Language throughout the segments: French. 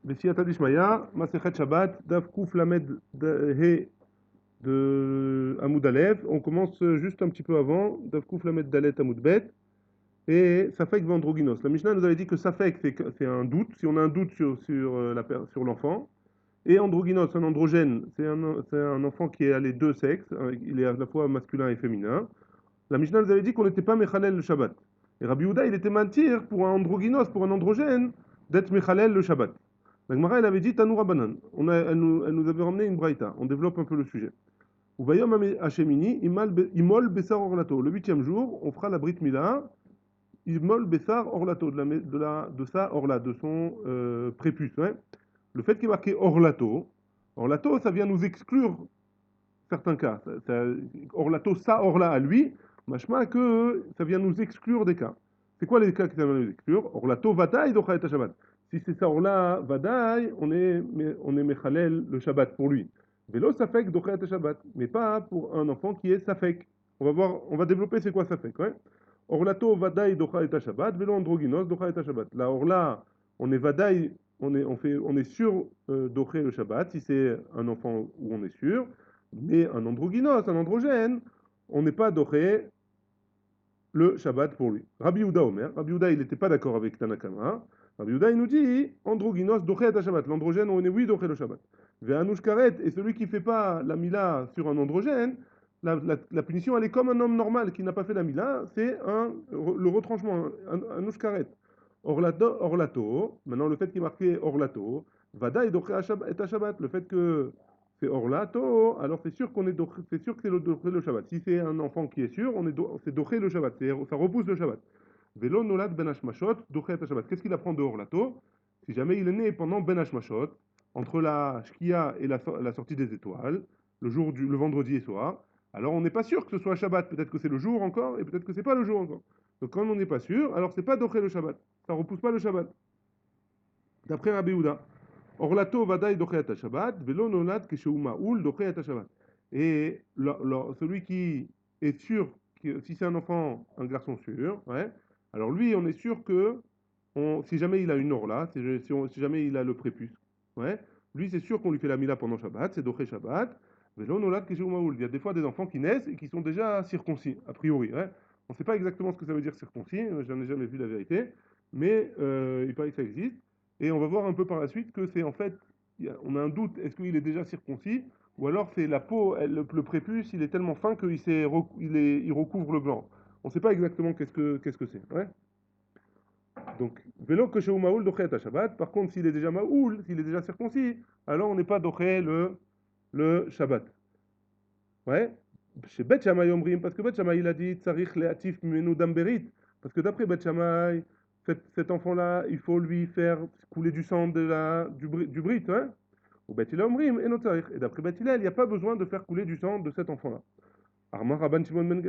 Bessiyata Dishmaya, Masechet Shabbat, Daf Kuf Lamed He de Hamoud Aleph. On commence juste un petit peu avant, Daf Kuf Lamed Dalet Hamoud Bet, et Safek Vandroginos. La Mishnah nous avait dit que Safek, c'est un doute, si on a un doute sur l'enfant. Et androgynos, un androgène, c'est un enfant qui est à les deux sexes, il est à la fois masculin et féminin. La Mishnah nous avait dit qu'on n'était pas Mechalel le Shabbat. Et Rabbi Yehuda, il était mentir pour un androgynos, pour un androgène, d'être Mechalel le Shabbat. La Gemara, elle avait dit Tanoura Banan. Elle nous avait ramené une braïta. On développe un peu le sujet. Uvayom Hashemini, Imol Bessar Orlato. Le huitième jour, on fera la Brit Mila, Imol Bessar Orlato, de sa Orla, de son prépuce. Ouais. Le fait qu'il est marqué Orlato, Orlato, ça vient nous exclure certains cas. Orlato, ça, Orla à lui, machma que ça vient nous exclure des cas. C'est quoi les cas qui ça vient nous exclure? Orlato, Vadaï, Docha et Shabbat. Si c'est ça, Orla, Vadaï, on est Mechalel le Shabbat pour lui. Vélo, Safek, Docha et Shabbat. Mais pas pour un enfant qui est Safek. On va développer c'est quoi Safek. Ouais? Orlato, Vadaï, Docha et Shabbat. Vélo, Androgynos, Docha et Shabbat. Là, Orla, on est Vadaï, on est sûr d'ocher le Shabbat, si c'est un enfant où on est sûr, mais un androgynos, un androgène, on n'est pas d'ocher le Shabbat pour lui. Rabbi Yehuda Omer, Rabbi Yehuda il n'était pas d'accord avec Tanakama, Rabbi Yehuda il nous dit, androgynos d'ocher à Shabbat, l'androgène on est oui d'ocher le Shabbat. Ve'anush karet, et celui qui ne fait pas la mila sur un androgène, la punition elle est comme un homme normal qui n'a pas fait la mila, c'est le retranchement, un ushkaret. Orlato, maintenant le fait qu'il est marqué Orlato, Vada et Doché et Shabbat, le fait que c'est Orlato, alors c'est sûr que c'est le Shabbat. Si c'est un enfant qui est sûr, c'est Doché le Shabbat, ça repousse le Shabbat. Velo nolad ben hashmashot, Doché et Shabbat. Qu'est-ce qu'il apprend de Orlato? Si jamais il est né pendant ben hashmashot, entre la Shkia et la sortie des étoiles, le vendredi et soir, alors on n'est pas sûr que ce soit Shabbat, peut-être que c'est le jour encore, et peut-être que c'est pas le jour encore. Donc quand on n'est pas sûr, alors c'est pas Doché le Shabbat. Ça repousse pas le Shabbat. D'après Rabbi Houda. Orlato vadaï dochet Shabbat, velo nolad keshehu ma'ul dochet Shabbat. Et celui qui est sûr, si c'est un enfant, un garçon sûr, ouais, alors lui, on est sûr que si jamais il a une orla, si jamais il a le prépuce, ouais, lui c'est sûr qu'on lui fait la mila pendant Shabbat, c'est doché Shabbat, velo nolad keshehu ma'ul. Il y a des fois des enfants qui naissent et qui sont déjà circoncis, a priori. Ouais. On ne sait pas exactement ce que ça veut dire circoncis, j'en ai jamais vu la vérité, mais il paraît que ça existe. Et on va voir un peu par la suite que c'est en fait, on a un doute, est-ce qu'il est déjà circoncis, ou alors c'est la peau, le prépuce, il est tellement fin il recouvre le gland. On ne sait pas exactement qu'est-ce que c'est. Ouais. Donc, vélo que chez Maoul dochet à Shabbat. Par contre, s'il est déjà Maoul, s'il est déjà circoncis, alors on n'est pas doché le Shabbat. Ouais. Chez Bet Shammai Omrim, parce que Bet Shammai il a dit Tsarich leatif mimenu damberit. Parce que d'après Bet Shammai, cet enfant-là, il faut lui faire couler du sang du brit, hein? Ou Bet Hillel Omrim, et non Tsarich. Et d'après Bet Hillel, il n'y a pas besoin de faire couler du sang de cet enfant-là. Rabbi Shimon ben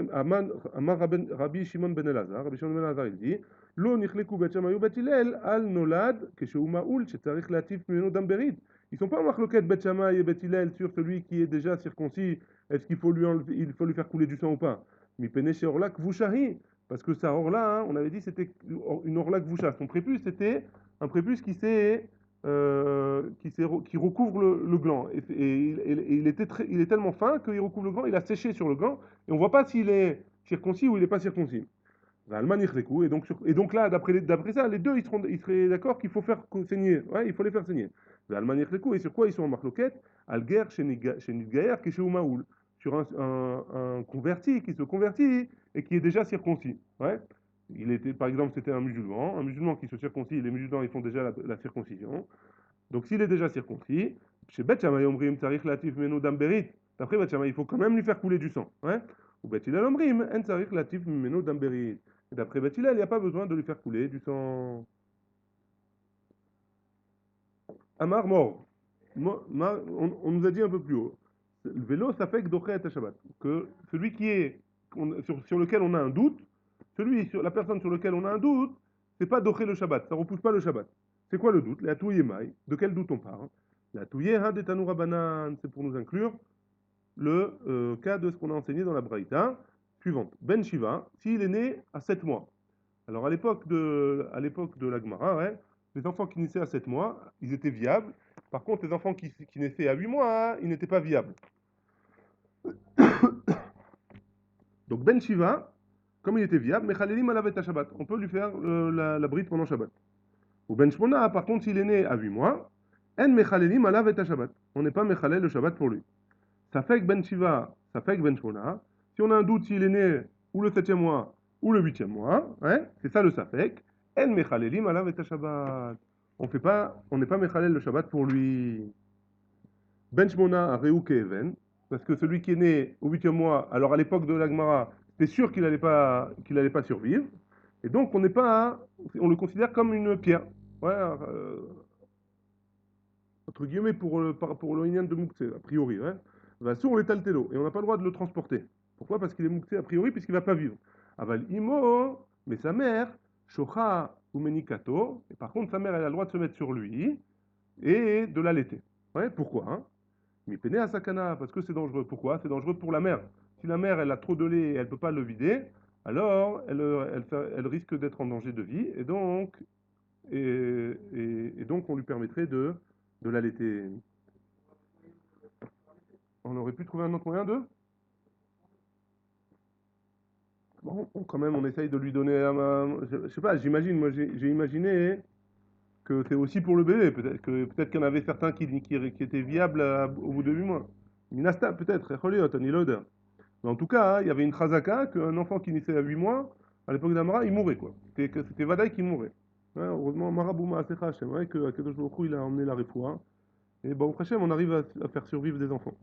Elazar, Rabbi Shimon ben Elazar, il dit Lo nichleku Bet Shammai ou Bet Hillel al nolad keshehu ma'ul shetzarich latif mimenu damberit. Ils sont pas en marloquette Bet Shammai et Bet Hillel sur celui qui est déjà circoncis. Est-ce il faut lui faire couler du sang ou pas? Mi pene chez Orla Kvushahi. Parce que ça, Orla, hein, on avait dit c'était une Orla Kvusha. Son prépuce, c'était un prépuce qui recouvre le gland. Et il est tellement fin qu'il recouvre le gland, il a séché sur le gland, et on ne voit pas s'il est circoncis ou il n'est pas circoncis. Et donc là, d'après ça, les deux, ils seraient d'accord qu'il faut faire saigner. Ouais, il faut les faire saigner. Et sur quoi ils sont en marloquette? Alger chez Nidgaer, qui est chez Umaoul. Sur un converti qui se convertit et qui est déjà circoncis. Ouais. Par exemple, c'était un musulman qui se circoncis, les musulmans ils font déjà la circoncision. Donc s'il est déjà circoncis, chez Bet Shammai Omrim Tsarich Latif Meno Damberit. D'après Bet Shammai, il faut quand même lui faire couler du sang. Ouais. Ou Bet Hillel Omrim En Tsarich Latif Meno Damberit. Et d'après Bet Hillel, il n'y a pas besoin de lui faire couler du sang. Amar mort. On nous a dit un peu plus haut. Le vélo, ça fait que Dochet et Shabbat. Que celui sur lequel on a un doute, la personne sur laquelle on a un doute, c'est pas Doché le Shabbat, ça repousse pas le Shabbat. C'est quoi le doute? La touye maï. De quel doute on parle? La touye ha de Tanoura banan, c'est pour nous inclure le cas de ce qu'on a enseigné dans la Braïta suivante. Ben Shiva, s'il est né à 7 mois. Alors à l'époque de la Gemara, ouais, les enfants qui naissaient à 7 mois, ils étaient viables. Par contre, les enfants qui naissaient à 8 mois, ils n'étaient pas viables. Donc Ben Shiva, comme il était viable, Mechalelim alavet à Shabbat. On peut lui faire la bride pendant Shabbat. Ou Ben Shmona, par contre, s'il est né à 8 mois, En Mechalelim alavet à Shabbat. On n'est pas Mechalel le Shabbat pour lui. Ça fait que Ben Shiva, ça fait que Ben Shmona. Si on a un doute s'il est né ou le 7e mois ou le 8e mois, ouais, c'est ça le Safek. En Mechalelim alavet à Shabbat. On n'est pas Mechalel le Shabbat pour lui. Ben Shmona a Réou Keven, parce que celui qui est né au 8e mois, alors à l'époque de l'Agmara, c'était sûr qu'il allait pas survivre, et donc on n'est pas, on le considère comme une pierre, ouais, entre guillemets pour le Inyan de Mouktsé, a priori, ouais. Va sur l'étaltélo, et on n'a pas le droit de le transporter. Pourquoi? Parce qu'il est Mouktsé a priori, puisqu'il va pas vivre. Aval Imo, mais sa mère, Shocha ou Menikato, et par contre sa mère elle a le droit de se mettre sur lui et de l'allaiter. Ouais, pourquoi? Hein? Mais peine à sakana, parce que c'est dangereux. Pourquoi? C'est dangereux pour la mère. Si la mère, elle a trop de lait et elle ne peut pas le vider, alors elle risque d'être en danger de vie, et donc on lui permettrait de l'allaiter. On aurait pu trouver un autre moyen de. Bon, quand même, on essaye de lui donner je sais pas, j'imagine, moi j'ai imaginé que c'est aussi pour le bébé. Peut-être qu'il y en avait certains qui étaient viables au bout de 8 mois. Minasta, peut-être, Echoliot, Aniloder. Mais en tout cas, hein, il y avait une chazaka qu'un enfant qui naissait à 8 mois, à l'époque d'Amara, il mourait, quoi. C'était Vadaï qui mourait. Ouais, heureusement, Marabouma Asecha Hashem, ouais, que Kadosh Baruch Hu, il a emmené la refoua. Et bon, Hashem, on arrive à faire survivre des enfants.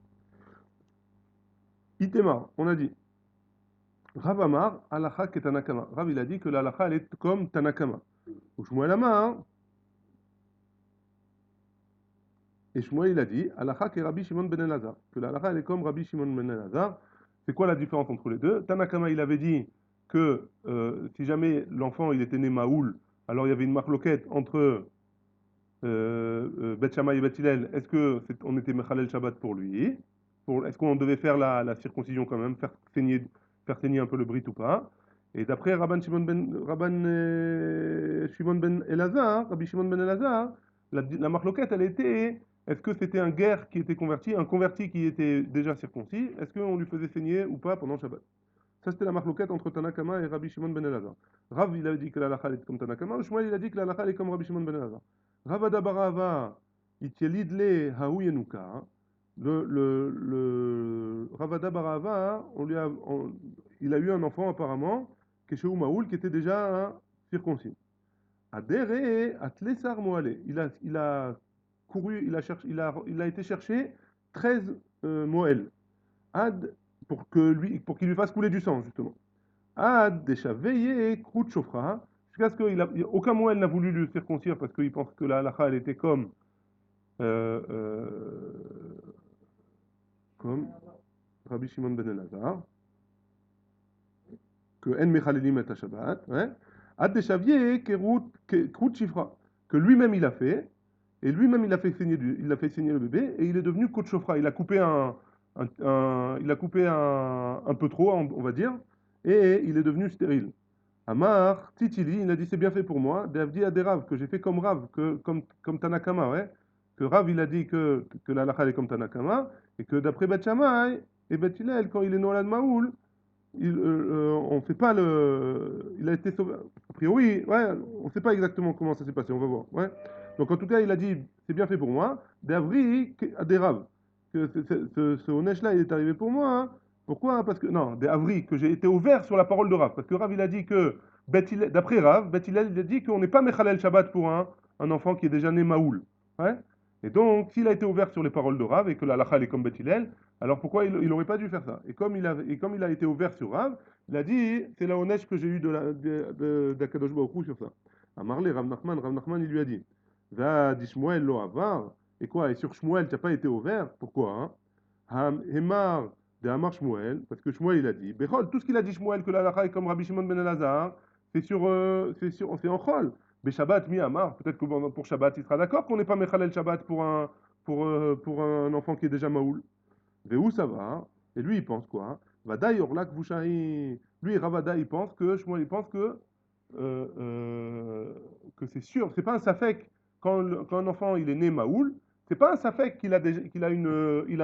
Itemar, on a dit. Rav Amar, Alacha ke Tanakama. Rav, il a dit que l'Alacha, elle est comme Tanakama. Ou Shmuel Amar, et Shmuel, il a dit, Alacha ke Rabbi Shimon ben Elazar. Que l'Alacha, elle est comme Rabbi Shimon ben Elazar. C'est quoi la différence entre les deux? Tanakama, il avait dit que si jamais l'enfant il était né Maoul, alors il y avait une marloquette entre Bet Shammai et Bet Hillel. Est-ce que on était Mechalel Shabbat pour lui? Est-ce qu'on devait faire la circoncision quand même, faire saigner un peu le brit ou pas? Et d'après Shimon ben Elazar, Rabbi Shimon ben Elazar, la marloquette, elle était, est-ce que c'était un guerre qui était converti, un converti qui était déjà circoncis? Est-ce qu'on lui faisait saigner ou pas pendant Shabbat? Ça, c'était la marloquette entre Tanakama et Rabbi Shimon ben Elazar. Rav, il a dit que la halakha est comme Tanakama, Shmuel, il a dit que la halakha est comme Rabbi Shimon ben Elazar. Ravada barava, itielidle haou yenuka. Ravada barava, il a eu un enfant apparemment, Kesheou Maoul, qui était déjà un circoncis. Adere atlesar moale. Il a couru, il a été chercher 13 moël. Ad, pour qu'il lui fasse couler du sang, justement. Ad deshaveye krout chofra. Jusqu'à ce aucun moël n'a voulu le circoncire parce qu'il pense que la halakha, elle était euh, euh, comme Rabbi Shimon ben Elazar, que en mechalelim et Shabbat, ouais. Ad deshaveye krout chifra, que lui-même il a fait, et lui-même il a fait saigner le bébé, et il est devenu krout chofra. Il a coupé il a coupé un peu trop, on va dire, et il est devenu stérile. Amar, Titili, il a dit c'est bien fait pour moi. Davdi Aderav, que j'ai fait comme Rav, comme Tanakama, ouais. Que Rav, il a dit que la halakha est comme Tanakama, et que d'après Bet Shammai et Bet Hillel, quand il est Nolan Maoul, on fait pas il a été sauvé. A priori, ouais, on sait pas exactement comment ça s'est passé, on va voir, ouais. Donc en tout cas, il a dit c'est bien fait pour moi. Davri Aderav, que ce Onesh-là, il est arrivé pour moi, hein. Pourquoi? Parce que, non, des Avri, que j'ai été ouvert sur la parole de Rav. Parce que Rav, il a dit que, d'après Rav, Bet Hillel, il a dit qu'on n'est pas Mechalel Shabbat pour un enfant qui est déjà né Maoul. Ouais. Et donc, s'il a été ouvert sur les paroles de Rav et que la halakha est comme Bet Hillel, alors pourquoi il n'aurait pas dû faire ça? Et comme il a été ouvert sur Rav, il a dit, c'est la honnête que j'ai eu d'Akadosh Baruch Hu sur ça. Amarle, Rav Nachman, il lui a dit, va dit Shmuel lo avar, et quoi? Et sur Shmuel, tu n'as pas été ouvert? Pourquoi? Hein? Hemar de Hamar Shmuel, parce que Shmuel il a dit, Bechol, tout ce qu'il a dit Shmuel, que la halakha est comme Rabbi Shimon ben Elazar, c'est en Chol. Mais Shabbat, mi Hamar, peut-être que pour Shabbat, il sera d'accord qu'on n'est pas Mechalel Shabbat pour un enfant qui est déjà Maoul. Et où ça va? Hein? Et lui, il pense quoi? Vadaï Orlak Vushahi. Lui, Ravada, il pense que, Shmuel, il pense que euh, euh, que c'est sûr, c'est pas un safek quand un enfant il est né Maoul, c'est pas un safek qu'il a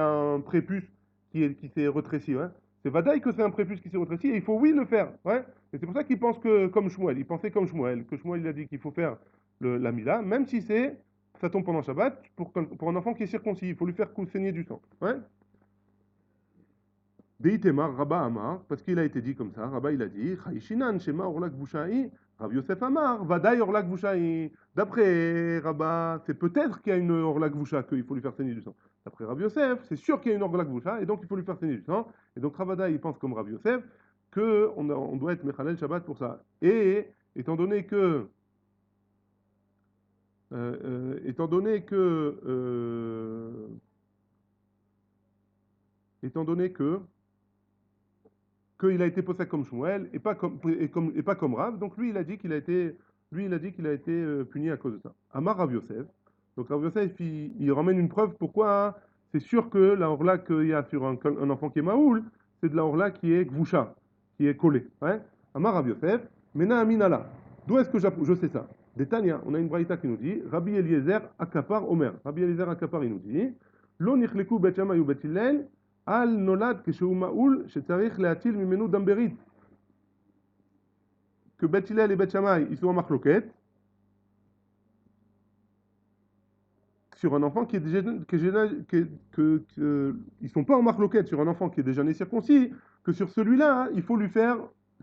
un prépuce qui s'est rétréci, ouais. C'est vadaï que c'est un prépuce qui s'est rétréci et il faut oui le faire, ouais. Et c'est pour ça qu'il pense que comme Shmuel, il pensait comme Shmuel, que Shmuel il a dit qu'il faut faire la mila, même si ça tombe pendant Shabbat, pour un enfant qui est circoncis, il faut lui faire saigner du sang, ouais. Deitemar, Rabba Amar, parce qu'il a été dit comme ça, Rabba il a dit, Chaïshinan, Shema Orlak Bouchaï, Rav Yosef Amar, Vadaï Orlak Bouchaï. D'après Rabba, c'est peut-être qu'il y a une Orlak Boucha, qu'il faut lui faire saigner du sang. D'après Rav Yosef, c'est sûr qu'il y a une Orlak Boucha, et donc il faut lui faire saigner du sang. Et donc Rabada, il pense comme Rav Yosef, qu'on doit être Mechalel Shabbat pour ça. Et étant donné que, étant donné que, étant donné que, qu'il a été posé comme Shmuel et pas comme Rav. Donc lui, il a dit qu'il a été puni à cause de ça. Amar Rav Yosef. Donc Rav Yosef, il ramène une preuve pourquoi c'est sûr que la orla qu'il y a sur un enfant qui est Maoul, c'est de la orla qui est Gvusha, qui est collée. Ouais. Amar Rav Yosef, Mena Aminala. D'où est-ce que je sais ça? Des Tania, on a une braïta qui nous dit, Rabbi Eliezer Akapar Omer. Rabbi Eliezer Akapar, il nous dit, Lo nichleku bet Shammai u bet Hillel, Al nolad כשהוא מעול שצריך להטיל ממנו דם ברית. Que Bet Hillel et Bet Shammai, ils sont en marloquette sur un enfant qui est déjà, ils sont pas en marloquette sur un enfant qui est déjà né circoncis, que sur celui-là, il faut lui faire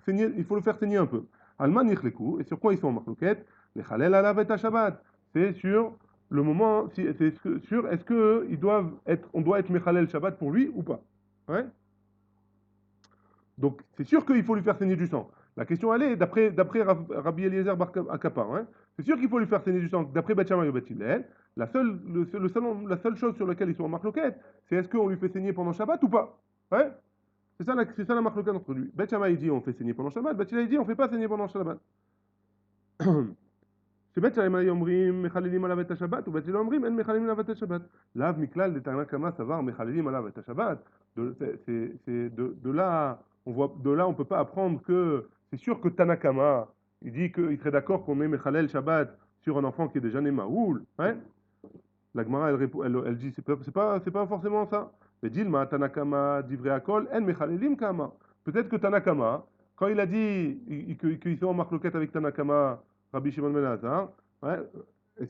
saigner, il faut le faire saigner un peu. Alman yichleku, et sur quoi ils sont en marloquette? Les chalel alav et Shabbat. C'est sur le moment, c'est sur est-ce que on doit être mechalel Shabbat pour lui ou pas? Ouais. Donc, c'est sûr qu'il faut lui faire saigner du sang. La question, elle est, d'après Rabbi Eliezer Bar Akapar, hein, c'est sûr qu'il faut lui faire saigner du sang. D'après Bet Shammai et Bet Hillel, la seule chose sur laquelle ils sont en marloquette, c'est est-ce qu'on lui fait saigner pendant Shabbat ou pas? Ouais. C'est ça la marloquette entre lui. Bet Shammai dit on fait saigner pendant Shabbat, Bet Hillel dit on fait pas saigner pendant Shabbat. שבית שמאי אומרים מחללים עליו את השבת, ובית הלל אומרים אין מחללים עליו את השבת. לאו מכלל דתנא קמא סבר מחללים עליו את השבת. De là, on peut pas apprendre que c'est sûr que Tanakama, il dit qu'il serait d'accord qu'on ait Mechalel Shabbat sur un enfant qui est déjà né Maoul. Hein? La Gemara, elle dit c'est pas forcément ça. Mais Dilma, Tanakama, Divrei Akol, en Mechalelim Kama. Peut-être que Tanakama, quand il a dit qu'ils sont en marloquette avec Tanakama, Rabbi Shimon Ben Elazar, ouais,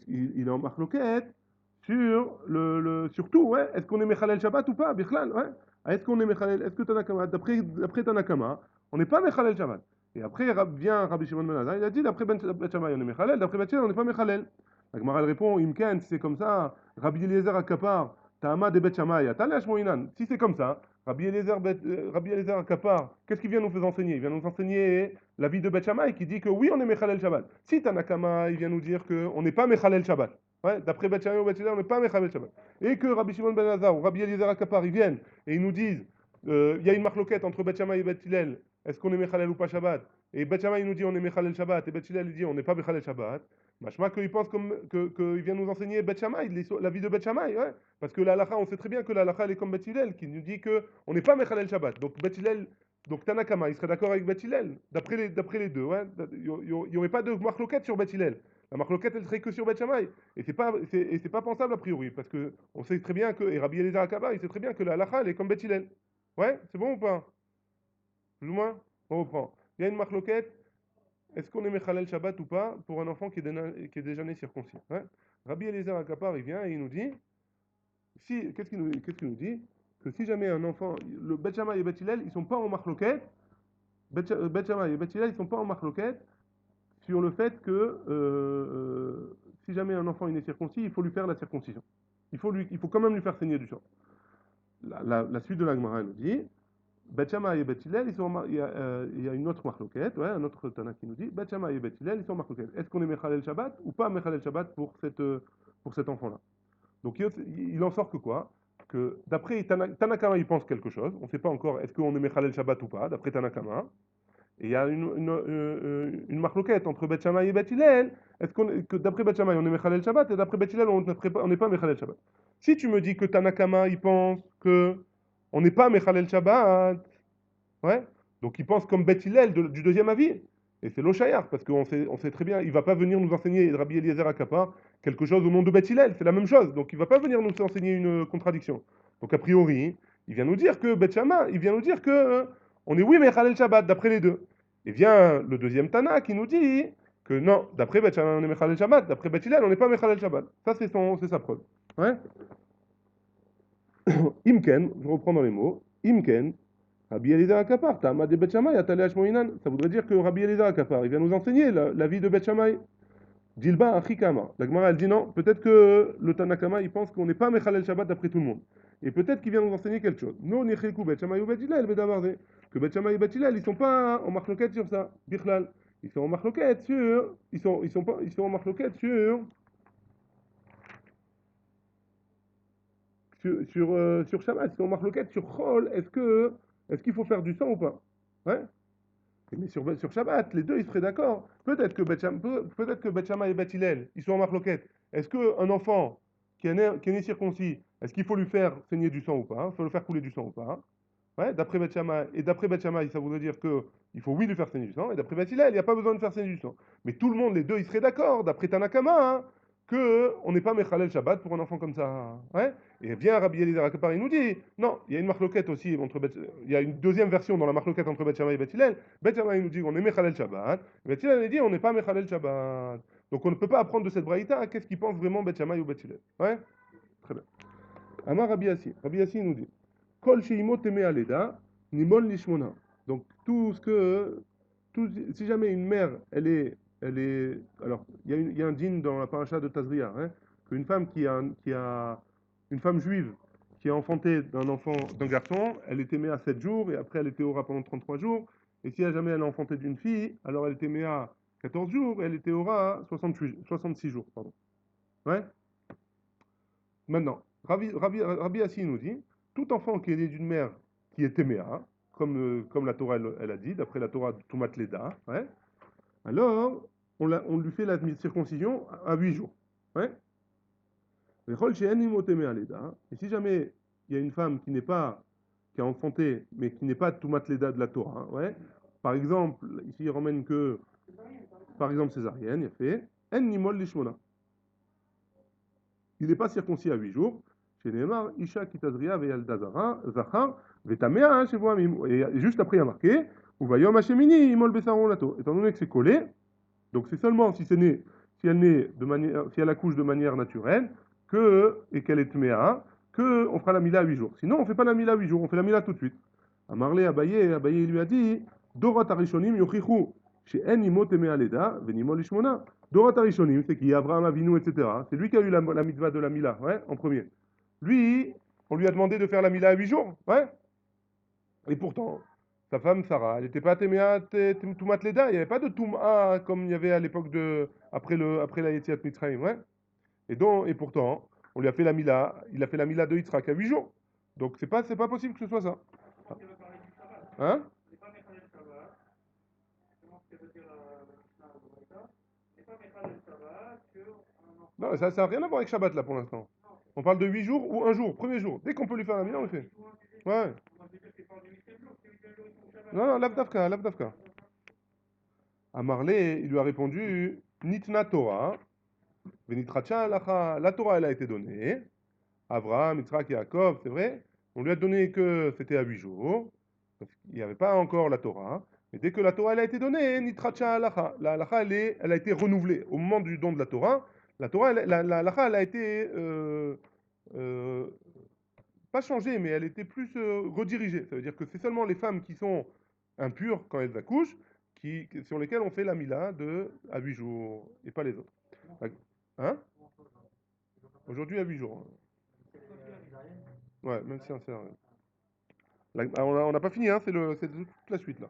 il est en marloquette surtout, ouais, est-ce qu'on est Mechalel Shabbat ou pas, Bichlal, ouais. Est-ce qu'on est Mechalel, est-ce que Tanakama, d'après Tanakama, on n'est pas Mechalel Shabbat. Et après vient Rabbi Shimon Ben Elazar, il a dit d'après Ben Shammai on est Mechalel, d'après Ben Shammai on n'est pas Mechalel. La Gemara elle répond, Imken, si c'est comme ça, Rabbi Eliezer Akapar, Ta'ama de Bet Shammai, Talash Moinan. Si c'est comme ça, Rabbi Eliezer Akapar, qu'est-ce qu'il vient nous faire enseigner? Il vient nous enseigner la vie de Bet Shammai qui dit que oui, on est Mechalel Shabbat. Si Tanakama, il vient nous dire qu'on n'est pas Mechalel Shabbat. Ouais, d'après Bet Shammai ou Bet Hillel, on n'est pas Mechalel Shabbat. Et que Rabbi Shimon Ben Elazar ou Rabbi Eliezer Akapar, ils viennent et ils nous disent, il y a une marloquette entre Bet Shammai et Bet Hillel, est-ce qu'on est Mechalel ou pas Shabbat? Et Bet Shammai il nous dit on est Mechalel Shabbat, et Bet Hillel il dit on n'est pas Mechalel Shabbat. Machma qu'il pense qu'il vient nous enseigner Bet Shammai, la vie de Bet Shammai, ouais. Parce que la halakha, on sait très bien que la halakha elle est comme Bet Hillel, qui nous dit qu'on n'est pas Mechalel Shabbat. Donc Bet Hillel, donc Tanakama, il serait d'accord avec Bet Hillel, d'après les deux, ouais. Il n'y aurait pas de marloquette sur Bet Hillel. La marloquette, elle serait que sur Bet Shammai. Et c'est pas pensable a priori, parce que on sait très bien que, et Rabbi Eliezer Akaba, il sait très bien que la halakha, elle est comme Bet Hillel. Ouais, c'est bon ou pas? Plus ou moins? On reprend. Il y a une marloquette. Est-ce qu'on est Mechalel Shabbat ou pas pour un enfant qui est déjà né circoncis, hein? Rabbi Eliezer Akapar, il vient et il nous dit, qu'est-ce qu'il nous dit? Que si jamais un enfant, le Bet Shammai et Bet Hillel, ils sont pas en marloquette, Bet Shammai et Bet Hillel, ils sont pas en marloquette sur le fait que si jamais un enfant est né circoncis, il faut lui faire la circoncision. Il faut quand même lui faire saigner du sang. La suite de la Gemara nous dit, Bet Shammai et Bet Hillel, il y a une autre marloquette, ouais, un autre Tana qui nous dit, Bet Shammai et Bet Hillel, ils sont en marloquette. Est-ce qu'on est Mechalel Shabbat ou pas Mechalel Shabbat pour cet enfant-là? Donc il en sort que quoi? Que d'après Tanakama, il pense quelque chose. On ne sait pas encore est-ce qu'on est Mechalel Shabbat ou pas, d'après Tanakama. Et il y a une marloquette entre Bet Shammai et Bet Hillel. Que d'après Bet Shammai, on est Mechalel Shabbat et d'après Bet Hillel, on n'est pas Mechalel Shabbat. Si tu me dis que Tanakama, il pense que on n'est pas Mechalel Shabbat, ouais, donc il pense comme Bet Hillel du deuxième avis, Et c'est l'Oshayar, parce on sait très bien, il ne va pas venir nous enseigner, Rabbi Eliezer Akapa, quelque chose au nom de Beth Hillel, c'est la même chose. Donc il ne va pas venir nous enseigner une contradiction. Donc a priori, il vient nous dire que Beth Shammai, il vient nous dire que on est oui, mais Khalel Shabbat, d'après les deux. Et vient le deuxième Tana qui nous dit que non, d'après Beth Shammai, on est Mechalel Shabbat, d'après Beth Hillel, on n'est pas Mechalel Shabbat. Ça, c'est sa preuve. Ouais. Imken, je reprends dans les mots, Imken, Rabbi Eliezer Akapar, Tama de Beth Shammai, Atale Hashmoinan. Ça voudrait dire que Rabbi Eliezer Akapar, il vient nous enseigner la vie de Beth Shammai. Dilba Achikama. La Gemara, elle dit non, peut-être que le Tanakama, il pense qu'on n'est pas Mechalel Shabbat d'après tout le monde. Et peut-être qu'il vient nous enseigner quelque chose. Non, Nechilku Bet Shammai ou Bet Hillel, Bedavarze. Que Bet Shammai et Bet Hillel, ils sont pas en marloquette sur ça. Bichlal. Ils sont en marloquette sur. Ils sont en marloquette sur Shabbat. Ils sont en marloquette sur Chol. Est-ce qu'il faut faire du sang ou pas? Ouais. Mais sur Shabbat, les deux, ils seraient d'accord. Peut-être que Bet Shammai et Bet Hillel, ils sont en marloquette. Est-ce qu'un enfant qui est né circoncis, est-ce qu'il faut lui faire saigner du sang ou pas? Il faut le faire couler du sang ou pas? Ouais, d'après Bet Shammai, et d'après Bet Shammai, ça voudrait dire qu'il faut oui lui faire saigner du sang, et d'après Bet Hillel, il n'y a pas besoin de faire saigner du sang. Mais tout le monde, les deux, ils seraient d'accord, d'après Tanakama, hein, que on n'est pas Mechalel Shabbat pour un enfant comme ça. Ouais. Et bien Rabbi Eliezer Akapar, il nous dit, non, il y a une marloquette aussi il y a une deuxième version dans la marloquette entre Bet Shammai et Bet Hillel. Bet Shammai il nous dit qu'on est Mechalel Shabbat, Bet Hillel il dit on n'est pas Mechalel Shabbat. Donc on ne peut pas apprendre de cette braïta qu'est-ce qu'il pense vraiment Bet Shammai ou Bet Hillel. Ouais. Très bien. Amar Rabbi Yassi. Rabbi Yassi nous dit, Kol sheimo teme aleda, nimol lishmona. Donc si jamais une mère, alors il y a un dîne dans la paracha de Tazria, hein, qu'une femme une femme juive qui a enfanté d'un garçon, elle était méa 7 jours et après elle était aura pendant 33 jours. Et si jamais elle a enfanté d'une fille, alors elle était méa 14 jours et elle était aura 66 jours, pardon. Ouais. Maintenant, Rabbi Assi nous dit, tout enfant qui est né d'une mère qui est téméa, comme la Torah elle a dit, d'après la Torah de Tumat Leda, ouais, alors on lui fait la circoncision à 8 jours. Ouais. Et si jamais il y a une femme qui a enfanté, mais qui n'est pas Tumat Leda de la Torah, ouais, par exemple, ici il ramène que, par exemple, césarienne, il a fait, En Nimol Lishmona. Il n'est pas circoncis à 8 jours. Chez Neymar, Isha Kitazria Veyalda Zachar, Vetamea, chez vous, et juste après, il y a marqué, Uvayom Hashemini, Imol Besaron Lato. Étant donné que c'est collé, donc c'est seulement si si elle accouche de manière naturelle, et qu'elle est tméa, on fera la mila à 8 jours. Sinon, on ne fait pas la mila à 8 jours, on fait la mila tout de suite. Amarle Abaye lui a dit, Dorot Arishonim Yochichu, chez En Imo Temea Leda, Venimo Lishmona. Dorat Arishonim, c'est qui Abraham Avinu, etc. C'est lui qui a eu la mitzvah de la Mila, ouais, en premier. Lui, on lui a demandé de faire la Mila à 8 jours, ouais. Et pourtant, sa femme Sarah, elle n'était pas Téméa Toumat Leda, il n'y avait pas de Touma comme il y avait à l'époque après la Yetziat Mitzrayim, ouais. Et pourtant, on lui a fait la Mila, il a fait la Mila de Yitzhak à 8 jours. Donc c'est pas possible que ce soit ça. Hein? Non, ça n'a rien à voir avec Shabbat là pour l'instant. On parle de 8 jours ou un jour, premier jour. Dès qu'on peut lui faire la mila, on le fait. Ouais. Non, non, l'Avdavka, l'Avdavka. À Marley, il lui a répondu Nitna Torah, Venitracha Alacha. La Torah, elle a été donnée. Abraham, Yitzhak, Yaakov, c'est vrai. On lui a donné que c'était à 8 jours. Parce qu'il n'y avait pas encore la Torah. Mais dès que la Torah elle a été donnée, Nitracha Alacha. La Alacha, elle a été renouvelée. Au moment du don de la Torah, la Alacha, elle a été euh, pas changée, mais elle était plus redirigée. Ça veut dire que c'est seulement les femmes qui sont impures quand elles accouchent, sur lesquelles on fait la mila à 8 jours, et pas les autres. Hein? Aujourd'hui à 8 jours. Ouais, même si c'est on n'a pas fini, hein, c'est toute la suite là.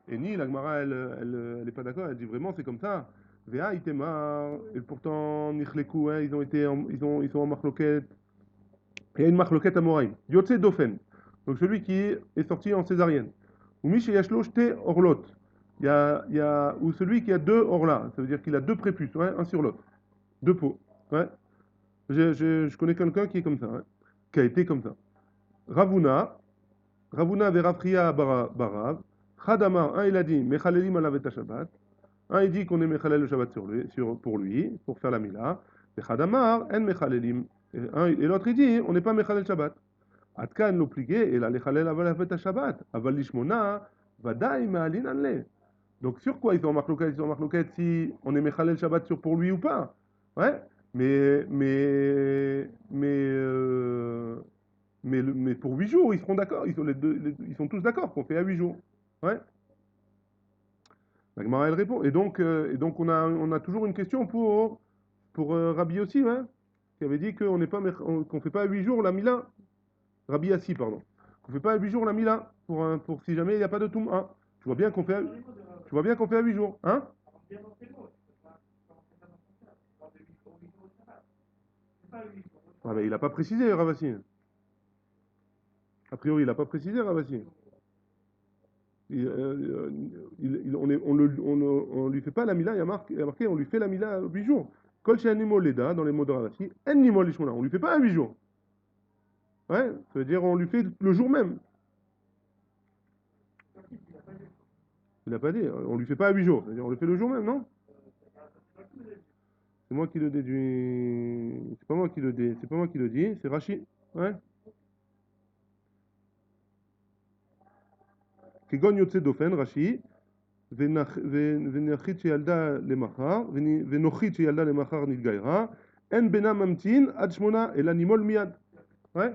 Et Ni, la Gemara, elle est pas d'accord, elle dit vraiment c'est comme ça. Vea Itemar, et pourtant Nichleku, hein, ils sont en marloquette. Il y a une marloquette à Moraïm. Yotse Dofen, donc celui qui est sorti en césarienne. Ou Miche Yashlo Shte Orlot, ou celui qui a deux orlas, ça veut dire qu'il a deux prépuces, ouais, un sur l'autre, deux peaux. Ouais. Je connais quelqu'un qui est comme ça, ouais, qui a été comme ça. Ravuna, Ravuna Verafria Barav, Khadamar, un il a dit, Mechalelim alavet Shabbat, Un, il dit qu'on est Mechalel le Shabbat pour lui, pour faire la Mila. Et Chadamar, en Mechalelim. Et l'autre, il dit, on n'est pas Mechalel Shabbat. Atkan l'obligé, et la Lechalel aval Shabbat. Aval lishmona, vadaï ma'alin anle. Donc sur quoi ils sont en marloquette? Ils sont en marloquette si on est Mechalel Shabbat sur pour lui ou pas. Ouais. Mais pour 8 jours, ils seront d'accord. Ils sont, ils sont tous d'accord qu'on fait à 8 jours. Ouais. La Gemara, elle répond. Et donc on a toujours une question pour Rabbi aussi, ouais, qui avait dit qu'on n'est pas, qu'on fait pas à 8 jours la Mila. Rabbi Assi, pardon. Qu'on fait pas à 8 jours la Mila, pour si jamais il n'y a pas de Toum 1. Tu vois bien qu'on fait à, tu vois bien qu'on fait à 8 jours. Hein? Ah, mais il n'a pas précisé, Ravassi. A priori, il n'a pas précisé, Ravassi. On lui fait pas la Mila, il y a marqué on lui fait la Mila à 8 jours. Kol Animal Leda, dans les mots de Ravassi, Animal Lishmona, on lui fait pas à 8 jours. Ouais, ça veut dire on lui fait le jour même. Il n'a pas dit, on lui fait pas à 8 jours, c'est-à-dire on le fait le jour même, non? C'est moi qui le déduis. C'est pas moi qui le dis, c'est pas moi qui le dis, c'est Rashi. Ouais. כגון יוצא דופן, רש"י, ונוחית שילדה למחר נתגיירה, אין בינה ממתין עד 8, אלא נימול מיד. Ouais.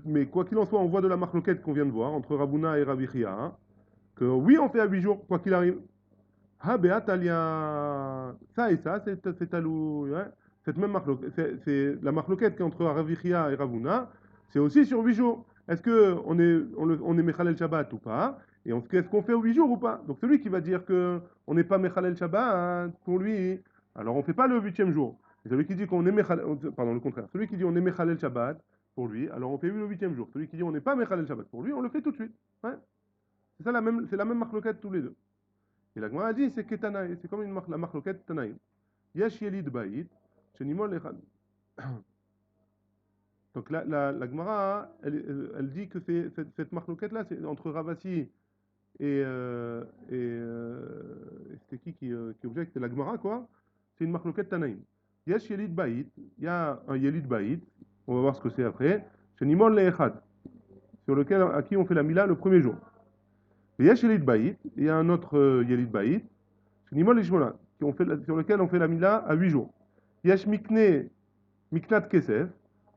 Mais quoi qu'il en soit, on voit de la marloquette qu'on vient de voir entre Rabuna et Rabbi Chia, hein, que oui, on fait à 8 jours, quoi qu'il arrive. Ah, Beatalia, ça et ça, c'est alou, ouais. Cette même marloquette, c'est la marloquette qui est entre Rabbi Chia et Rabuna, c'est aussi sur 8 jours. Est-ce que on est Mechalel Shabbat ou pas? Et est-ce qu'on fait aux 8 jours ou pas? Donc celui qui va dire que on n'est pas Mechalel Shabbat, hein, pour lui, alors on fait pas le 8e jour. Et celui qui dit qu'on est Mechalel, pardon, le contraire. Celui qui dit on est Mechalel Shabbat, pour lui, alors on fait le 8e jour. Celui qui dit on n'est pas Mechalel Shabbat, pour lui, on le fait tout de suite. Ouais. C'est la même marloquette tous les deux. Et la Gemara dit c'est Ketanaï, c'est comme la marloquette Tanaï. Yesh Yelid Baït, Shenimol Echad. Donc la Gemara, elle dit que cette marloquette-là, c'est entre Ravasi c'était qui objecte? C'est la Gemara, quoi. C'est une marloquette Tanaïm. Yesh Yelid Baït, il y a un Yelid Baït, on va voir ce que c'est après, Shenimol Echad, à qui on fait la Mila le premier jour. Et Yesh Yelid Baït, il y a un autre Yelid Baït, Shenimol Lishmona, sur lequel on fait la Mila à 8 jours. Yesh Miknat Kesef,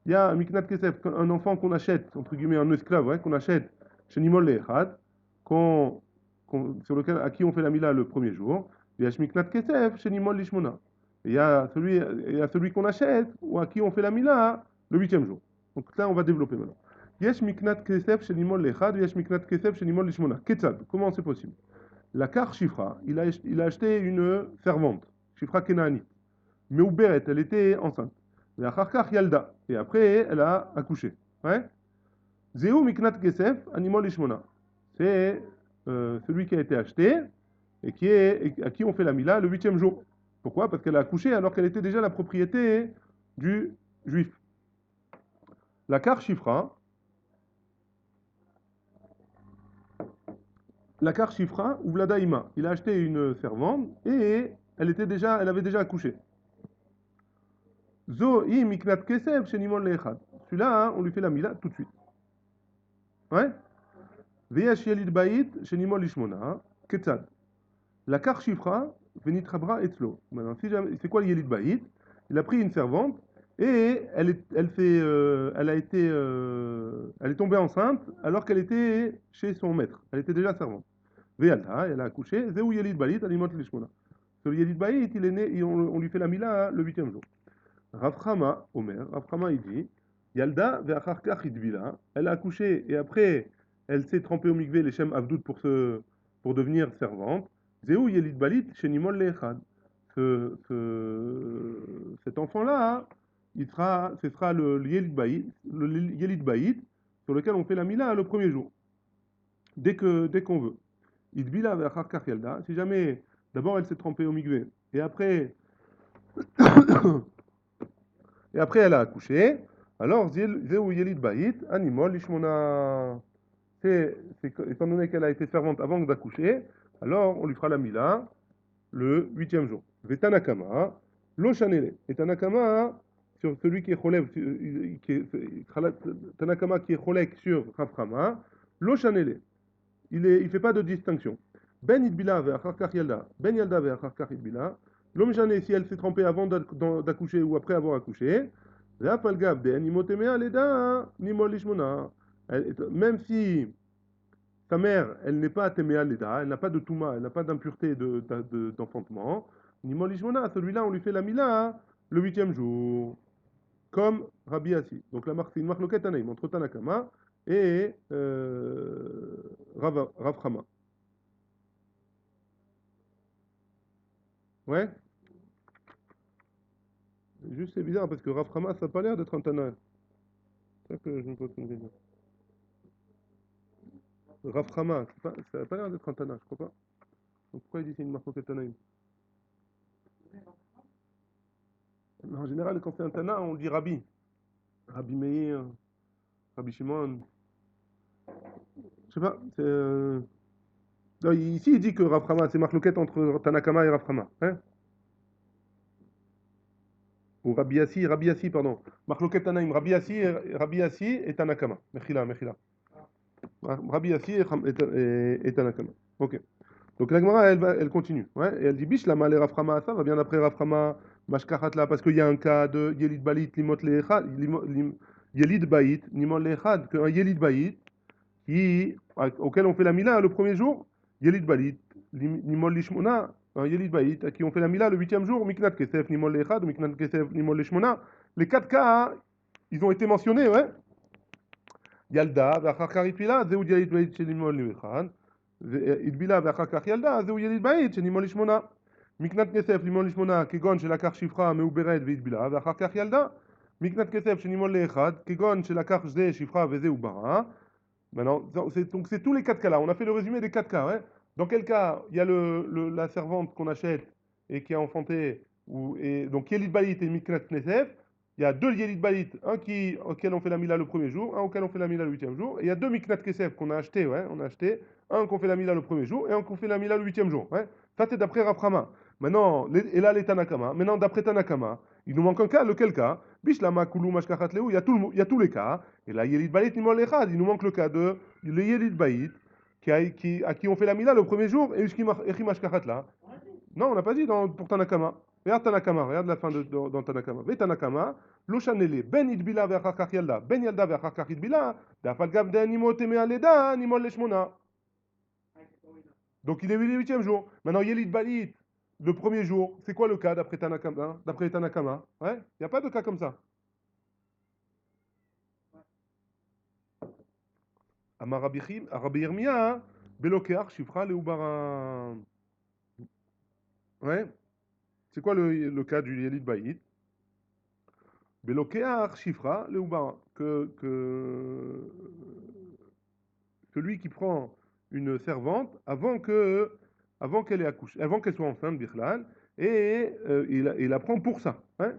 il y a un Miknat Kesef, un enfant qu'on achète, entre guillemets, un esclave, ouais, qu'on achète chez Nimol Lechad, à qui on fait la Mila le premier jour. Il y a Miknat Kesef chez Nimol Lishmona. Il y a celui qu'on achète ou à qui on fait la Mila le 8e jour. Donc là, on va développer maintenant. Yesh Miknat Kesef chez Nimol Lechad, Yesh Miknat Kesef chez Nimol Lishmona. Ketzad, comment c'est possible? La car Shifra, il a acheté une servante, Shifra Kenaani. Mais Ouberet, elle était enceinte. Yalda. Et après, elle a accouché. Ouais. Zéou Miknat Kesef, Animal Ishmona. C'est celui qui a été acheté et à qui on fait la Mila le 8e jour. Pourquoi? Parce qu'elle a accouché alors qu'elle était déjà la propriété du juif. La car Shifra. La car Shifra ou Vladaïma. Il a acheté une servante et elle avait déjà accouché. Zo i miknat kesef chez Nimon Lechad. Celui-là, hein, on lui fait la mila tout de suite. Ouais? Veyash yelid bayit chez Nimon Lishmona. Ketzad. La car Shifra, venitrabra etzlo. Maintenant, c'est quoi le yelid bayit? Il a pris une servante et elle est tombée enceinte alors qu'elle était chez son maître. Elle était déjà servante. Veyalta, elle a accouché. Zeu yelid bayit, animot Lishmona. Ce yelid bayit, il est né, et on lui fait la mila le 8e jour. Raframa, Omer, Raframa il dit, Yalda ve'acharkach idvila, elle a accouché et après elle s'est trempée au mikvé les shem avdout pour devenir servante. Zéou yelid balit shenimol leechad. Cet enfant-là, ce sera le yelid baït sur lequel on fait la mila le premier jour, dès qu'on veut. Idvila ve'acharkach yalda, si jamais d'abord elle s'est trempée au mikvé et après elle a accouché. Alors, Zéou Yelid Baït, Animol Lishmona. étant donné qu'elle a été servante avant d'accoucher, alors on lui fera la mila le huitième jour. Vetanakama, lo chanele. Et Tanakama, sur celui qui est cholek, Tanakama qui est cholek sur Raframa, lo chanele. Il fait pas de distinction. Ben idbila ve'achar yalda, ben yalda ve'achar idbila. L'homme jané, si elle s'est trempée avant d'accoucher ou après avoir accouché, ve'apalgab de nimotemea leda nimol lishmona. Même si sa mère, elle n'est pas téméa leda, elle n'a pas de touma, elle n'a pas d'impureté d'enfantement, nimol lishmona, celui-là, on lui fait la mila le huitième jour, comme Rabbi Assi. Donc c'est une marloquette anaïm entre Tanakama et Rav Chama. Ouais, juste c'est bizarre parce que Rav Hama, ça n'a pas l'air d'être un Tana. C'est ça que je me pose une question. Rav Hama, ça n'a pas l'air d'être un Tana, je crois pas. Donc pourquoi il dit c'est une marque Tanaïm? En général, quand c'est un Tana, on dit Rabbi. Rabbi Meir, Rabbi Shimon. Je sais pas, c'est. Non, ici, il dit que Rav Hama, c'est marloquette entre Tanakama et Rav Hama. Hein? Ou Rabbi Yassi, pardon. Marloquette Tanaïm, Rabbi Yassi et Tanakama. Mechila, Mechila. Rabbi Yassi et Tanakama. Ok. Donc la Gemara, elle continue. Ouais, et elle dit Bish, la malé Raframa, ça va bien après Raframa, Mashkachat là, parce qu'il y a un cas de Yelid Balit, Limot Lechad, Yelid Baït, Limot Lechad, qu'un Yelid Baït, auquel on fait la Mila le premier jour, Yelid Balit, Limot Lishmona, un Yelid Baït, à qui on fait la Mila le huitième jour, Miknat Kesef, Limot Lechad, Miknat Kesef, Limot Lishmona. Les quatre cas, ils ont été mentionnés, ouais. ילדה, ואחר כך התפילה, זהו יליד בית שנימול לאחד, והתבילה ואחר כך ילדה, זהו יליד בית שנימול לשמונה. מקנת כסף לימול לשמונה, כגון שלקח שפחה מעוברת והתבילה, ואחר כך ילדה. מקנת כסף שנימול לאחד, כגון שלקח זה שפחה וזה עוברה. Maintenant, donc c'est tous les quatre cas là. On a fait le résumé des quatre cas. Ouais. Dans quel cas il y a la servante qu'on achète et qui a enfanté, et donc Yelit Balit et Miknat Knesef. Il y a deux Yelit Balit, auquel on fait la Mila le premier jour, un auquel on fait la Mila le huitième jour. Et il y a deux Miknat Kesef qu'on a acheté, ouais, on a acheté, un qu'on fait la Mila le premier jour et un qu'on fait la Mila le huitième jour. Ouais. Ça c'est d'après Raframa. Maintenant, et là les Tanakama. Maintenant, d'après Tanakama, il nous manque un cas, lequel cas? Bishlama Kulu Mashkachat Leu, il y a tous les cas. Et là, Yelid Baït, il nous manque le cas de le Yelid Baït, à qui on fait la Mila le premier jour, et Mashkachat là. Non, on n'a pas dit pour Tanakama. Regarde Tanakama, regarde la fin dans Tanakama. Ve Tanakama, Loshanele, Ben Idbila ve'achakach Yalda, Ben Yalda ve'achakach Idbila, Dafal Gav de Animo Temea Leda, Animo Leshmona. Donc il est le huitième jour. Maintenant, Yelid Baït, le premier jour, c'est quoi le cas d'après Tanakama? D'après Tanakama, ouais, il n'y a pas de cas comme ça. Amar Rabbi Yirmiyah, Belokeach, Shifra, Leubara. Ouais, c'est quoi le cas du Yelid Baït? Belokeach, Shifra, Leubara. Celui qui prend une servante avant qu'elle ait accouché, avant qu'elle soit enceinte, Bichlal, et il la prend pour ça. Hein?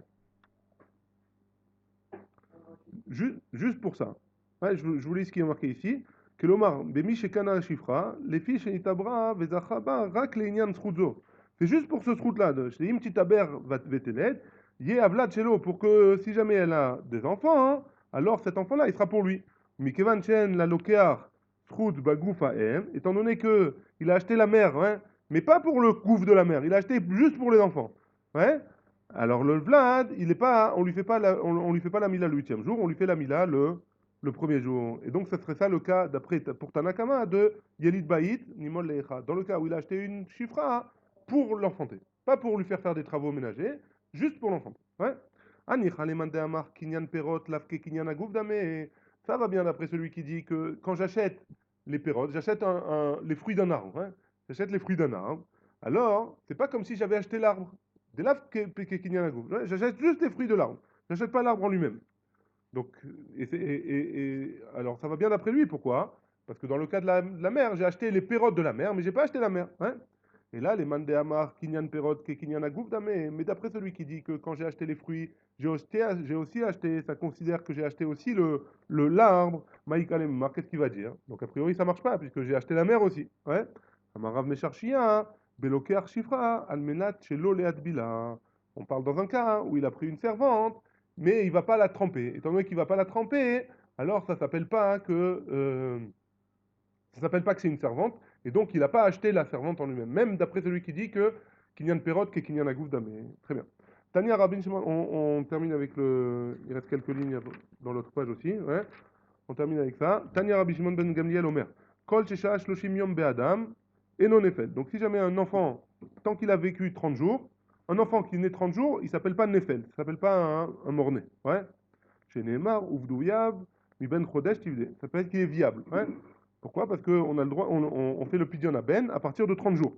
Juste pour ça. Ouais, je vous lis ce qui est marqué ici. Que l'Omar, Bemi Shekana Shifra, les filles Shenitabra, Vezachaba, Rak Leinian Srudzo. C'est juste pour ce srout-là, de Shleim Titaber Veteled, Yé Avlad Shelo, pour que si jamais elle a des enfants, hein, alors cet enfant-là, il sera pour lui. Mikevan Chen, la Lokear, Srout Bagouf Aem, étant donné que il a acheté la mère, hein, mais pas pour le gouffre de la mère, il a acheté juste pour les enfants. Ouais. Alors le Vlad, il est pas, on lui fait pas la Mila le huitième jour, on lui fait la Mila le premier jour. Et donc ce serait ça le cas d'après pour Tanakama de Yelid Baït Nimol Lecha. Dans le cas où il a acheté une chifra pour l'enfanter, pas pour lui faire des travaux ménagers, juste pour l'enfanter. Ouais. Ani Chalemande Amar Kinyan Perot Lavke Kinyan Agouf Dame. Ça va bien d'après celui qui dit que quand j'achète les perrottes, j'achète les fruits d'un arbre. Hein. J'achète les fruits d'un arbre. Alors, c'est pas comme si j'avais acheté l'arbre. Des laves j'achète juste les fruits de l'arbre. J'achète pas l'arbre en lui-même. Donc, alors ça va bien d'après lui. Pourquoi? Parce que dans le cas de la mer, j'ai acheté les pérottes de la mer, mais j'ai pas acheté la mer. Hein. Et là, les mandé amar, kinyan perot, ke kinyan agouf damé. Mais d'après celui qui dit que quand j'ai acheté les fruits, j'ai aussi acheté, ça considère que j'ai acheté aussi l'arbre. Maïkalem, qu'est-ce qu'il va dire? Donc a priori, ça marche pas, puisque j'ai acheté la mer aussi. Ouais. Amarav Mesharchia, Beloke Archifra, Almenat, Shelo Leat Bila. On parle dans un cas où il a pris une servante, mais il va pas la tremper. Étant donné qu'il va pas la tremper, alors ça s'appelle pas que c'est une servante, et donc il n'a pas acheté la servante en lui-même, même d'après celui qui dit que Kinyan Perot, que Kinyan Agouf Damé. Très bien. Tania Rabin Shimon, on termine avec le. Il reste quelques lignes dans l'autre page aussi. Ouais. On termine avec ça. Tania Rabbi Shimon ben Gamliel Omer. Kol Shesha Shloshim Yom Be'adam et non Nefel. Donc si jamais un enfant, tant qu'il a vécu 30 jours, un enfant qui naît 30 jours, il s'appelle pas Nefel, il s'appelle pas un mort-né. Ouais. Chez Neymar, Uvdouyav, Mi Ben Chodesh Tivde. Ça peut être qu'il est viable. Ouais. Pourquoi? Parce qu'on a le droit, on fait le pidyon à Ben à partir de 30 jours.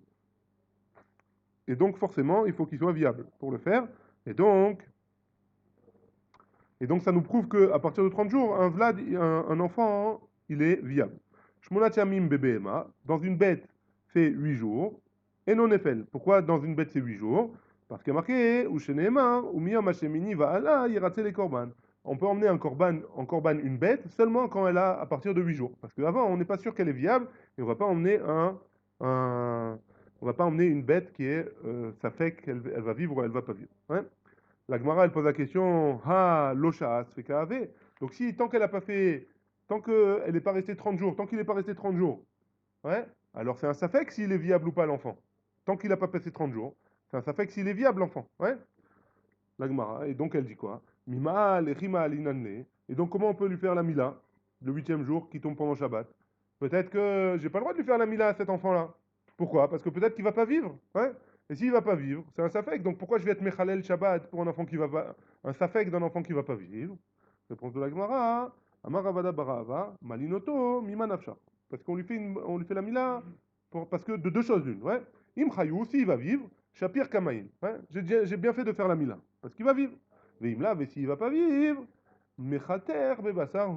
Et donc forcément, il faut qu'il soit viable pour le faire. Et donc, ça nous prouve qu'à partir de 30 jours, un enfant, il est viable. Shmonat Yamim Bebehema, dans une bête, c'est 8 jours. Et non Nefel. Pourquoi dans une bête c'est 8 jours? Parce qu'il y a marqué, ou Sheneemar, ou Miyam Hashemini Va'ala, Yirate les korban. On peut emmener en korban une bête seulement quand elle a à partir de 8 jours. Parce qu'avant, on n'est pas sûr qu'elle est viable et on va pas emmener on va pas emmener une bête qui est, ça fait qu'elle elle va vivre ou elle va pas vivre. Hein. La Gemara, elle pose la question, ha, l'osha, fait ka'ave. Donc si, tant qu'elle n'a pas fait, tant qu'elle n'est pas restée 30 jours, tant qu'il n'est pas resté 30 jours, ouais, alors c'est un safek s'il est viable ou pas l'enfant. Tant qu'il n'a pas passé 30 jours, c'est un safek s'il est viable l'enfant, ouais. La Gemara, et donc elle dit quoi? Mima, rima alinanle. Et donc comment on peut lui faire la mila, le 8e jour qui tombe pendant Shabbat? Peut-être que j'ai pas le droit de lui faire la mila à cet enfant-là. Pourquoi? Parce que peut-être qu'il va pas vivre, ouais. Et s'il va pas vivre, c'est un safek. Donc pourquoi je vais être mechalel Shabbat pour un enfant qui va pas, un safek d'un enfant qui va pas vivre? Réponse de la Gemara, Amaravada barava, malinoto, mima nafsha. Parce on lui fait la mila parce que de deux choses l'une, ouais. Im chayou, s'il va vivre, Shapir Kamaïn. Ouais, j'ai bien fait de faire la mila. Parce qu'il va vivre. Veimla, mais s'il va pas vivre, Mechater Bebassar,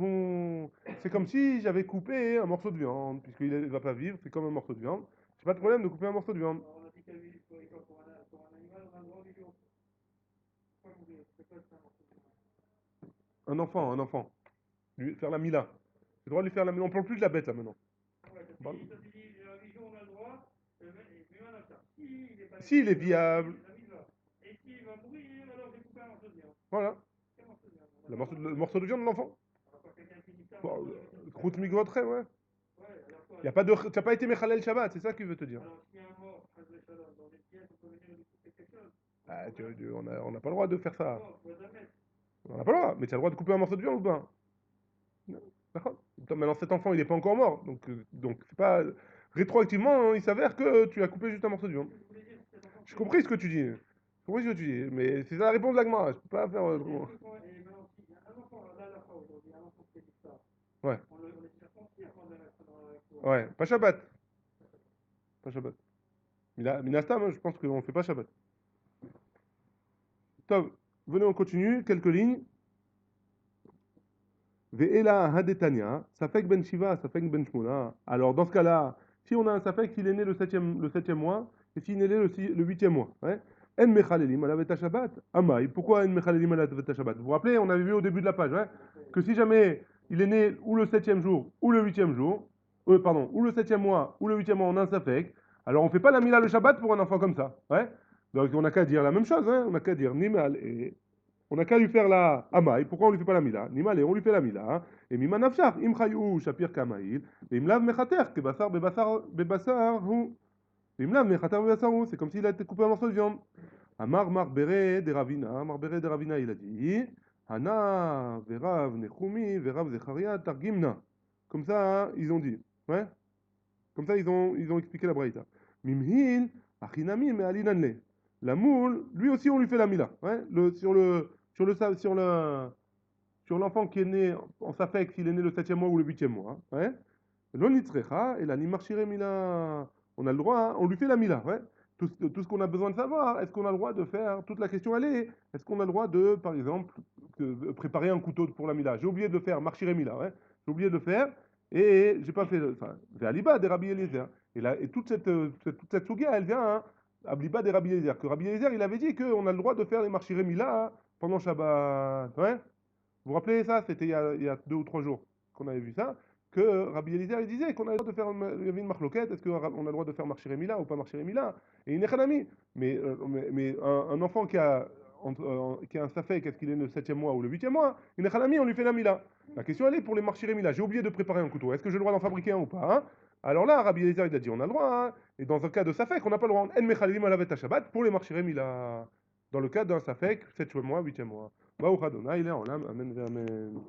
c'est comme si j'avais coupé un morceau de viande. Puisqu'il ne va pas vivre, c'est comme un morceau de viande. J'ai pas de problème de couper un morceau de viande. Alors, on a dit qu'il y avait pour un animal, on a le droit du jour. Pourquoi vous voulez c'est quoi ça, Un enfant. Lui, faire la mila. J'ai le droit de lui faire la mila. On parle plus de la bête là maintenant. ouais, ça dit, à 8 jours, on a le droit, mais on a ça. S'il n'est pas S'il est nécessaire, viable, la mise va. Et s'il va mourir, alors j'ai coupé un morceau de viande. voilà. Quel morceau de viande Le morceau de viande de l'enfant. alors, quand quelqu'un qui dit ça, on Bon, va dire que Route migrotrait, ouais. ouais, alors quoi Y a pas de, t'as pas été Mechalel Shabbat, c'est ça qu'il veut te dire. alors, s'il y a un mort, dans une pièce, on peut venir lui couper quelque chose. Ah, on n'a pas le droit de faire ça. Non, faut la mettre. On n'a pas le droit. Mais tu as le droit de couper un morceau de viande ou pas? Non. D'accord. Maintenant, cet enfant, il n'est pas encore mort. Donc c'est pas. Rétroactivement, il s'avère que tu as coupé juste un morceau de viande. Je voulais dire, cet enfant J'ai qui est compris mort. ce que tu dis. J'ai compris ce que tu dis. Mais c'est ça la réponse de l'agma. Je peux pas faire autrement. Et maintenant, s'il y a un enfant, là, la fois aujourd'hui, un enfant qui fait ça, Ouais. on est circoncis avant de le mettre dans la cour. Ouais. Pas Shabbat. Pas Shabbat. Minastam, hein, je pense qu'on ne fait pas Shabbat. Top. Venez, on continue. Quelques lignes. Ve'ela hadetania, Safek ben Shiva, Safek ben Shmona. Alors, dans ce cas-là, si on a un Safek, s'il est né le septième mois, et s'il est né le huitième mois, ouais. En mechalelim ala veta Shabbat. Amaï. Pourquoi en mechalelim ala veta Shabbat? Vous vous rappelez, on avait vu au début de la page, ouais, que si jamais il est né ou le septième jour, ou le huitième jour, pardon, ou le septième mois, ou le huitième mois, on a un Safek, alors on fait pas la Mila le Shabbat pour un enfant comme ça, ouais. Donc on n'a qu'à dire la même chose, hein. On n'a qu'à dire Nimal et on n'a qu'à lui faire la Amaï. Pourquoi on lui fait pas la Mila? Nimale, on lui fait la Mila. Et Mima Nafshar, Im Chayou, Shapir Kamaïl, et Imlav Mechater, Kebassar, Bebassar, Imlav Mechater, Bebassar, c'est comme s'il a été coupé un morceau de viande. Amar Marbere de Ravina, Marbere de Ravina, il a dit Hana, Verav, Nechumi, Verav, Zecharia, Targimna. Comme ça, hein, ils ont dit. Ouais? Comme ça, ils ont expliqué la braïta. Mimhil, Achinami, mais Alinanle. La moule, lui aussi, on lui fait la Mila. Ouais? Sur l'enfant qui est né en Safek, s'il est né le septième mois ou le huitième mois. Ouais? L'onitzrecha et la nimarchire Mila. On a le droit, hein, on lui fait la Mila. Ouais? Tout ce qu'on a besoin de savoir, est-ce qu'on a le droit de faire, toute la question elle est-ce qu'on a le droit de, par exemple, préparer un couteau pour la Mila? J'ai oublié de le faire, marchire Mila. Ouais? J'ai oublié de le faire. Et j'ai pas fait ça. Aliba des Rabbi Eliezer. Et, là, et toute cette souga, elle vient, hein, Abliba des Rabbi Eliezer. Que Rabbi Eliezer, il avait dit qu'on a le droit de faire les marchés Mila hein, pendant Shabbat. Ouais. Vous vous rappelez ça? C'était il y a 2 ou 3 jours qu'on avait vu ça. Que Rabbi Eliezer, il disait qu'on a le droit de faire, il y avait une marloquette, est-ce qu'on a le droit de faire marcher Mila ou pas marcher Mila? Et une économie. Mais un enfant qui a un safek, est-ce qu'il est le 7e mois ou le 8e mois? Une économie, on lui fait la Mila. La question, elle est pour les marchés Mila. J'ai oublié de préparer un couteau. Est-ce que j'ai le droit d'en fabriquer un ou pas hein? Alors là, Rabbi Eliezer, il a dit on a le droit. Hein. Et dans un cas de safek, on n'a pas le droit. En mechalim alavet Shabbat pour les marchés Mila. Dans le cas d'un safek, 7e mois, 8e mois. Baruch Adonai, il est en l'âme. Amen, amen.